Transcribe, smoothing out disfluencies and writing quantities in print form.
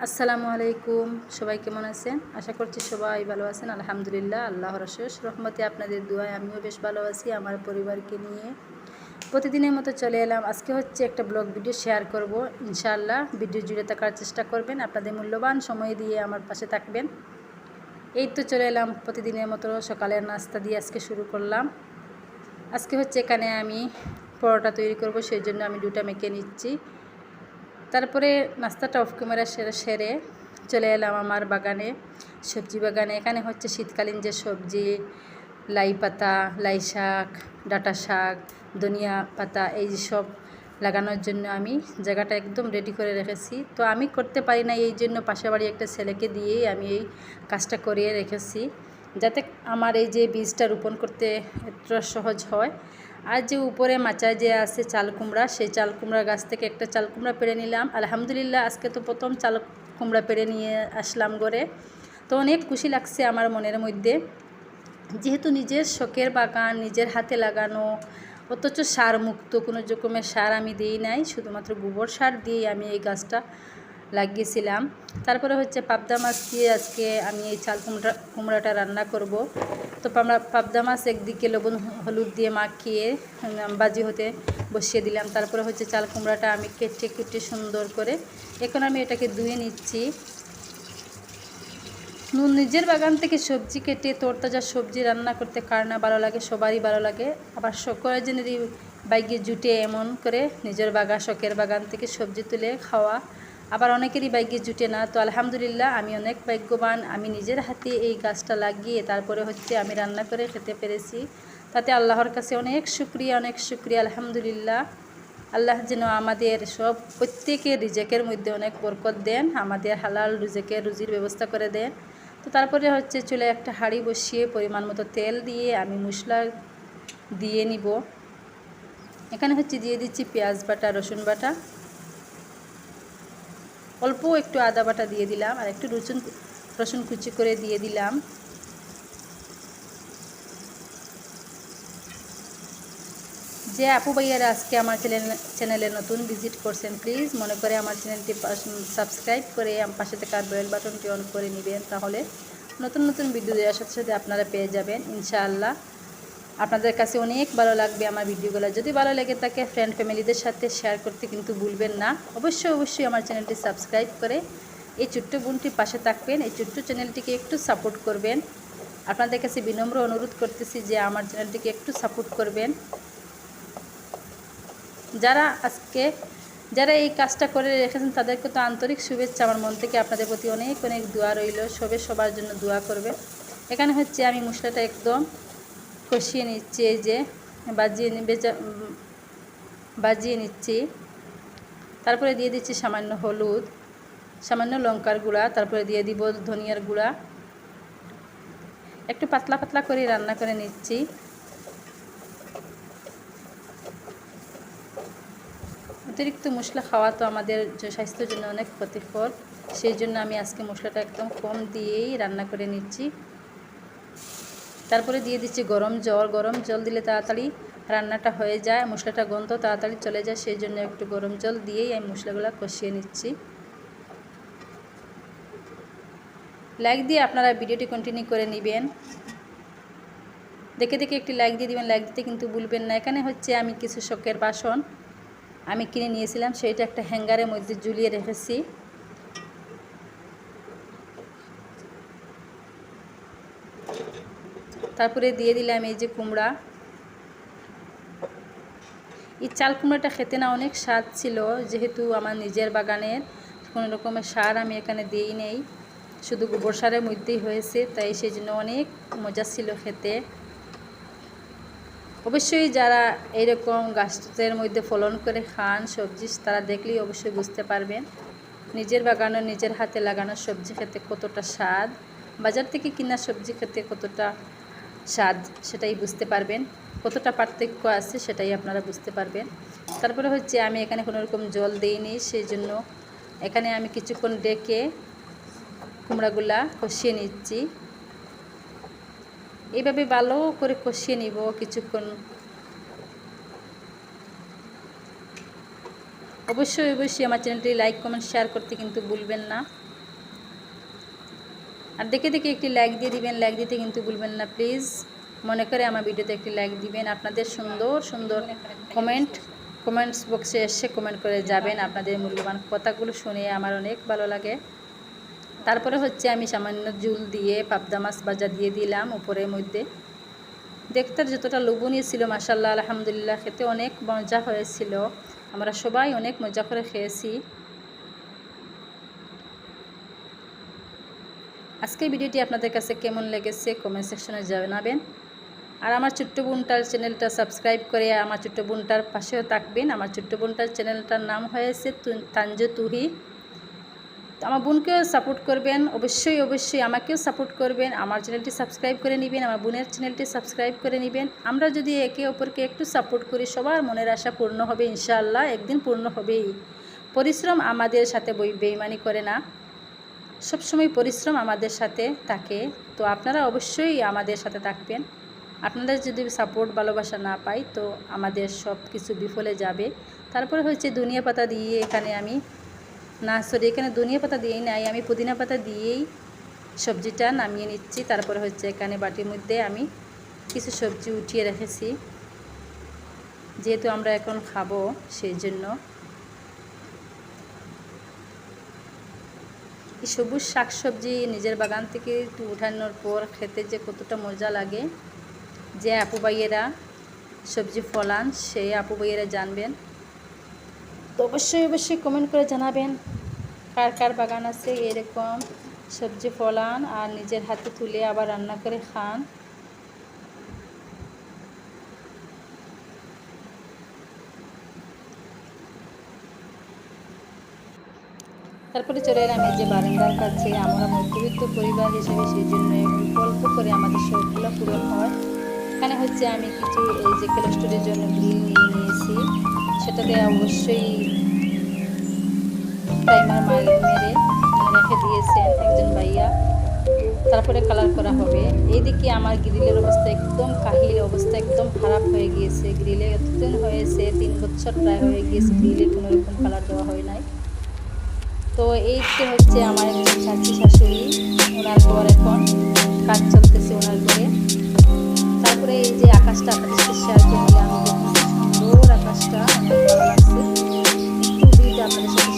আসসালামু আলাইকুম। সবাই কেমন আছেন? আশা করছি সবাই ভালো আছেন। আলহামদুলিল্লাহ, আল্লাহর অশেষ রহমতে আপনাদের দোয়ায় আমিও বেশ ভালো আছি আমার পরিবারকে নিয়ে। প্রতিদিনের মতো চলে এলাম। আজকে হচ্ছে একটা ব্লগ ভিডিও শেয়ার করব। ইনশাআল্লাহ ভিডিও জুড়ে থাকার চেষ্টা করবেন। আপনাদের মূল্যবান সময় দিয়ে আমার পাশে থাকবেন। এই তো চলে এলাম প্রতিদিনের মতো সকালের নাস্তা দিয়ে আজকে শুরু করলাম। আজকে হচ্ছে এখানে আমি পরোটা তৈরি করব, সেই জন্য আমি ডোটা মেখে নিচ্ছি। তারপরে নাস্তাটা অফ ক্যামেরা সেরে চলে এলাম আমার বাগানে, সবজি বাগানে। এখানে হচ্ছে শীতকালীন যে সবজি, লাই পাতা, লাই শাক, ডাঁটা শাক, ধনিয়া পাতা, এই সব লাগানোর জন্য আমি জায়গাটা একদম রেডি করে রেখেছি। তো আমি করতে পারি না, এই জন্য পাশের বাড়ি একটা ছেলেকে দিয়েই আমি এই কাজটা করিয়ে রেখেছি, যাতে আমার এই যে বীজটা রোপণ করতে একটু সহজ হয়। আর যে উপরে মাচায় যে আছে চাল কুমড়া, সেই চাল কুমড়া গাছ থেকে একটা চাল কুমড়া পেড়ে নিলাম। আলহামদুলিল্লাহ, আজকে তো প্রথম চাল কুমড়া পেড়ে নিয়ে আসলাম ঘরে। তো অনেক খুশি লাগছে আমার মনের মধ্যে, যেহেতু নিজের শখের বাগান, নিজের হাতে লাগানো, অথচ সার মুক্ত, কোনো রকমের সার আমি দিই নাই, শুধুমাত্র গোবর সার দিয়েই আমি এই গাছটা লাগিয়েছিলাম। তারপরে হচ্ছে পাবদা মাছ দিয়ে আজকে আমি এই চাল কুমড়াটা রান্না করব। তো পাবদা মাছ একদিকে লবণ হলুদ দিয়ে মাখিয়ে বাজি হতে বসিয়ে দিলাম। তারপরে হচ্ছে চাল কুমড়াটা আমি কেটে কেটে সুন্দর করে এখন আমি এটাকে ধুয়ে নিচ্ছি। নিজের বাগান থেকে সবজি কেটে তরতাজা সবজি রান্না করতে কার না ভালো লাগে, সবারই ভালো লাগে। আবার সকলেরই বাইকে জুটে এমন করে নিজের বাগান, শখের বাগান থেকে সবজি তুলে খাওয়া, আবার অনেকেরই বাইকে জুটে না। তো আলহামদুলিল্লাহ, আমি অনেক ভাগ্যবান, আমি নিজের হাতে এই গাছটা লাগিয়ে তারপরে হচ্ছে আমি রান্না করে খেতে পেরেছি। তাতে আল্লাহর কাছে অনেক শুকরিয়া, অনেক শুকরিয়া। আলহামদুলিল্লাহ, আল্লাহ যেন আমাদের সব প্রত্যেকের রিজেকের মধ্যে অনেক বরকত দেন, আমাদের হালাল রিজেকের রুজির ব্যবস্থা করে দেন। তো তারপরে হচ্ছে চুলে একটা হাঁড়ি বসিয়ে পরিমাণ মতো তেল দিয়ে আমি মশলা দিয়ে নিব। এখানে হচ্ছে দিয়ে দিচ্ছি পেঁয়াজ বাটা, রসুন বাটা, অল্প একটু আদা বাটা দিয়ে দিলাম, আর একটু রসুন কুচি করে দিয়ে দিলাম। যে আপু ভাইয়ারা আজকে আমার চ্যানেলে নতুন ভিজিট করছেন, প্লিজ মনে করে আমার চ্যানেলটি সাবস্ক্রাইব করে পাশে থাকা বেল বাটনটি অন করে নেবেন, তাহলে নতুন নতুন ভিডিও দেওয়ার সাথে সাথে আপনারা পেয়ে যাবেন ইনশাআল্লাহ। আপনাদের কাছে অনেক ভালো লাগবে আমার ভিডিওগুলো। যদি ভালো লেগে থাকে ফ্রেন্ড ফ্যামিলিদের সাথে শেয়ার করতে কিন্তু ভুলবেন না। অবশ্যই আমার চ্যানেলটি সাবস্ক্রাইব করে এই ছোট্ট বোনটির পাশে থাকবেন, এই ছোট্ট চ্যানেলটিকে একটু সাপোর্ট করবেন। আপনাদের কাছে বিনম্র অনুরোধ করতেছি যে আমার চ্যানেলটিকে একটু সাপোর্ট করবেন। যারা এই কাজটা করে রেখেছেন তাদেরকে তো আন্তরিক শুভেচ্ছা আমার মন থেকে। আপনাদের প্রতি অনেক অনেক দোয়া রইল, সবার জন্য দোয়া করবে। এখানে হচ্ছে আমি মশলাটা একদম কষিয়ে নিচ্ছি, এই যে বাজিয়ে নিচ্ছি। তারপরে দিয়ে দিচ্ছি সামান্য হলুদ, সামান্য লঙ্কার গুঁড়া, তারপরে দিয়ে দিব ধনিয়ার গুঁড়া। একটু পাতলা পাতলা করে রান্না করে নিচ্ছি। অতিরিক্ত মশলা খাওয়া তো আমাদের স্বাস্থ্যের জন্য অনেক ক্ষতিকর, সেই জন্য আমি আজকে মশলাটা একদম কম দিয়েই রান্না করে নিচ্ছি। তারপরে দিয়ে দিচ্ছি গরম জল দিলে তাড়াতাড়ি রান্নাটা হয়ে যায়, মশলাটা গন্ধ তাড়াতাড়ি চলে যায়, সেই জন্য একটু গরম জল দিয়েই আমি মশলাগুলো কষিয়ে নিচ্ছি। লাইক দিয়ে আপনারা ভিডিওটি কন্টিনিউ করে নেবেন, দেখে দেখে একটি লাইক দিয়ে দিবেন, লাইক দিতে কিন্তু ভুলবেন না। এখানে হচ্ছে আমি কিছু শখের বাসন আমি কিনে নিয়েছিলাম, সেইটা একটা হ্যাঙ্গারের মধ্যে ঝুলিয়ে রেখেছি। তারপরে দিয়ে দিলাম এই যে কুমড়া। এই চাল কুমড়াটা খেতে না অনেক স্বাদ ছিল, যেহেতু আমার নিজের বাগানের কোনো রকমের সার আমি এখানে দিই নেই, শুধু গোবর সারের মধ্যেই হয়েছে, তাই সেই জন্য অনেক মজা ছিল খেতে। অবশ্যই যারা এইরকম গাছের মধ্যে ফলন করে খান সবজি, তারা দেখলেই অবশ্যই বুঝতে পারবেন নিজের বাগানো, নিজের হাতে লাগানো সবজি খেতে কতটা স্বাদ, বাজার থেকে কিনা সবজি খেতে কতটা স্বাদ সেটাই বুঝতে পারবেন, কতটা পার্থক্য আছে সেটাই আপনারা বুঝতে পারবেন। তারপরে হচ্ছে আমি এখানে কোনো রকম জল দিইনি, সেই জন্য এখানে আমি কিছুক্ষণ ডেকে কুমড়াগুলা কষিয়ে নিচ্ছি। এইভাবে ভালো করে কষিয়ে নিব কিছুক্ষণ। অবশ্যই আমার চ্যানেলটি লাইক কমেন্ট শেয়ার করতে কিন্তু ভুলবেন না। আর দেখে দেখে একটি লাইক দিয়ে দিবেন, লাইক দিতে কিন্তু ভুলবেন না প্লিজ। মনে করে আমার ভিডিওতে একটি লাইক দিবেন। আপনাদের সুন্দর সুন্দর কমেন্টস বক্সে এসে কমেন্ট করে যাবেন। আপনাদের মূল্যবান কথাগুলো শুনে আমার অনেক ভালো লাগে। তারপরে হচ্ছে আমি সামান্য জুল দিয়ে পাবদা মাছ ভাজা দিয়ে দিলাম উপরের মধ্যে। দেখতে যতটা লোভনীয় ছিল মাশাআল্লাহ, আলহামদুলিল্লাহ, খেতে অনেক মজা হয়েছিল। আমরা সবাই অনেক মজা করে খেয়েছি। আজকের ভিডিওটি আপনাদের কাছে কেমন লেগেছে কমেন্ট সেকশনে জানাবেন। আর আমার ছোট্ট বোনটার চ্যানেলটা সাবস্ক্রাইব করে আমার ছোট্ট বোনটার পাশেও থাকবেন। আমার ছোট্ট বোনটার চ্যানেলটার নাম হয়েছে তানজু তুহি। আমার বোনকেও সাপোর্ট করবেন, অবশ্যই অবশ্যই আমাকেও সাপোর্ট করবেন। আমার চ্যানেলটি সাবস্ক্রাইব করে নেবেন, আমার বোনের চ্যানেলটি সাবস্ক্রাইব করে নেবেন। আমরা যদি একে অপরকে একটু সাপোর্ট করি সবার মনের আশা পূর্ণ হবে ইনশাআল্লাহ, একদিন পূর্ণ হবেই। পরিশ্রম আমাদের সাথে বেইমানি করে না, সবসময় পরিশ্রম আমাদের সাথে থাকে। তো আপনারা অবশ্যই আমাদের সাথে থাকবেন। আপনাদের যদি সাপোর্ট ভালোবাসা না পাই তো আমাদের সব কিছু বিফলে যাবে। তারপরে হচ্ছে ধনিয়া পাতা দিয়ে এখানে আমি এখানে ধনিয়া পাতা দিয়েই নাই, আমি পুদিনা পাতা দিয়েই সবজিটা নামিয়ে নিচ্ছি। তারপরে হচ্ছে এখানে বাটির মধ্যে আমি কিছু সবজি উঠিয়ে রেখেছি, যেহেতু আমরা এখন খাবো সেই জন্য। এই সবুজ শাকসবজি নিজের বাগান থেকে একটু উঠানোর পর খেতে যে কতটা মজা লাগে, যে আপু ভাইয়েরা সবজি ফলান সেই আপু ভাইয়েরা জানবেন। তো অবশ্যই অবশ্যই কমেন্ট করে জানাবেন কার কার বাগান আছে এরকম সবজি ফলান আর নিজের হাতে তুলে আবার রান্না করে খান। তারপরে চলে এলাম এই যে বারান্দার কাছে। আমরা মধ্যবিত্ত পরিবার হিসেবে সেই জন্য অল্প করে আমাদের শখগুলো পূরণ হয়। এখানে হচ্ছে আমি কিছু এই যে কোলেস্টোরের জন্য গ্রিল নিয়ে নিয়েছি, সেটাতে অবশ্যই প্রাইমার মেরে রেখে দিয়েছেন একজন ভাইয়া। তারপরে কালার করা হবে। এইদিকে আমার গ্রিলের অবস্থা একদম কাহিল অবস্থা, একদম খারাপ হয়ে গিয়েছে। গ্রিলে এতদিন হয়েছে, 3 বছর প্রায় হয়ে গিয়েছে গ্রিলে কোনো রকম কালার দেওয়া হয় নাই। তো এইতে হচ্ছে আমার একজন চাচি শাশুড়ি, ওনার ঘর এখন কাজ চলতেছে ওনার ঘরে। তারপরে এই যে আকাশটা আপনাদের সাথে শেয়ার করে দিলাম, সুন্দর আকাশটা অনেক ভালো লাগছে। একটু ভিডিওটা আপনাদের সাথে